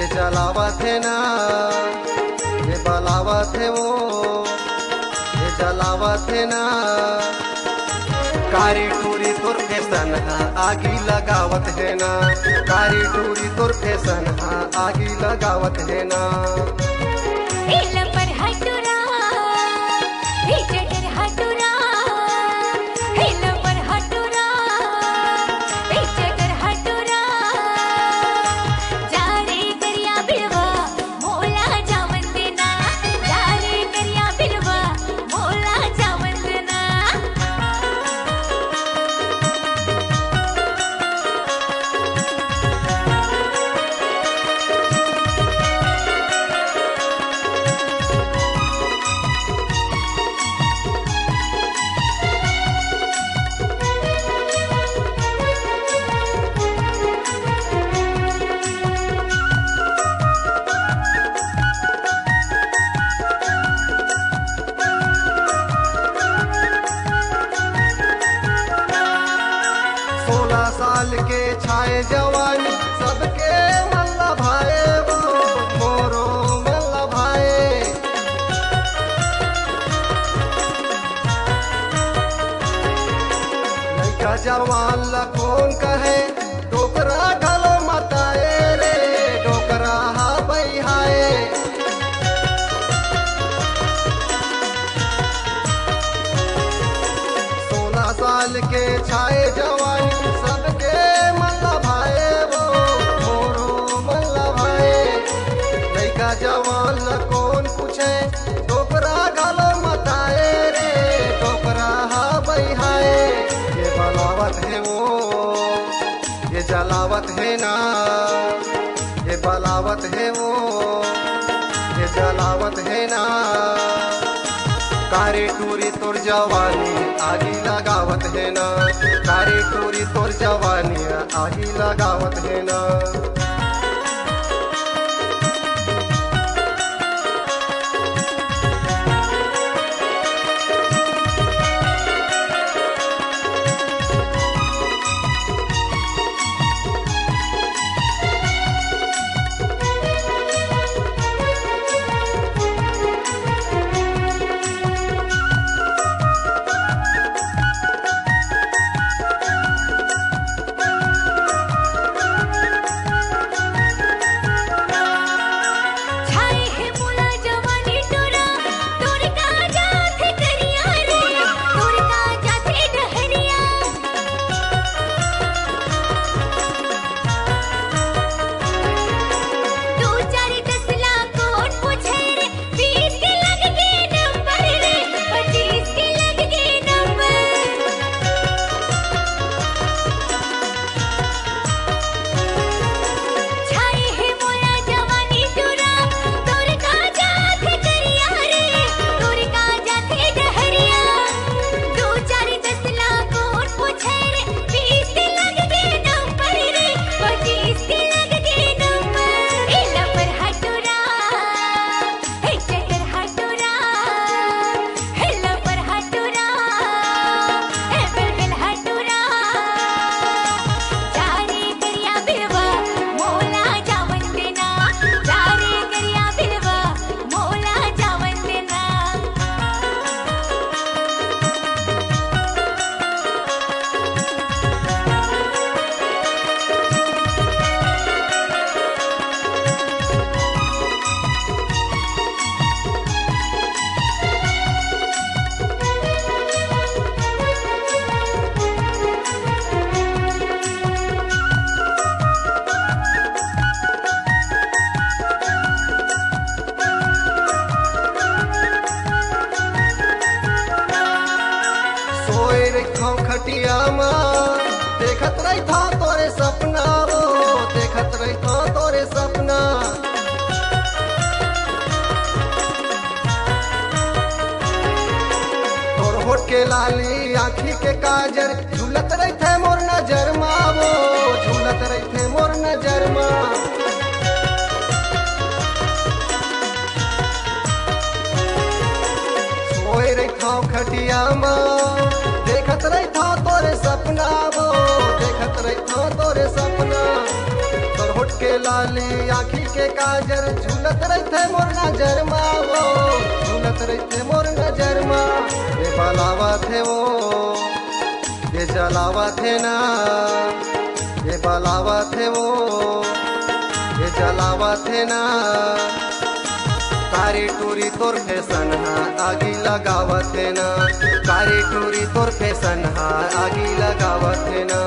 ये जलावत है ना, ये बलावत है वो, ये जलावत है ना। कारी टूरी तुर फैसन आगी लगावत है ना, कारी टूरी तुर फैसन आगी लगावत है ना। साल के छाए जवानी सबके मल्ला भाए वो मोरो मल्ला भाए। लड़का जवान ला कौन कहे डोकरा ढलो मताए रे, डोकरा हा बहाए। 16 साल के छाए जवानी सबके मल्ला भाए वो मोरो मल्ला भाए। लड़का जवान ला कौन पूछे डोकरा घालो मताए रे, डोकरा हा बहाए। ये बलावत है वो, ये जलावत है ना, ये बलावत है वो, ये जलावत है ना। कारी टूरी तोर जवानी आगी लगावत है ना, कारी टूरी तोर जवानी आगी लगावत है ना। खटिया माँ देखत रही था तोरे सपना वो, देखत रही था तोरे सपना। तोर होठ के लाली आँखी के काजर झूलत रही थे मोर नजर माँ वो, झूलत रही थे मोर नजर माँ। सोए रही था खटिया माँ देखत रही था तोरे सपना वो, देखत रही था तोरे सपना। तोर होठ के लाली आँखी के काजर झूलत रहते मोर नजर मा वो झूलत रहते मोर नजर मा ये बलावत है वो ये जलावत है ना ये बलावत है वो ये जलावत है ना कारी टूरी तोर फैशन हा आगी लगावत है ना कारी टूरी तोर फैशन हा आगी लगावत है ना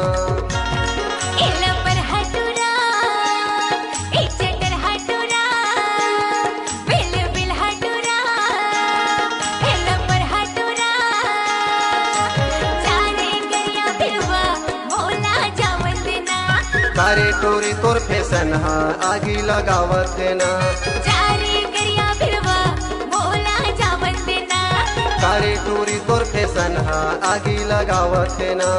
कारी टूरी तोर फैशन हा आगी लगावत है ना कारी टूरी तोर फैशन हा आगी लगावत है ना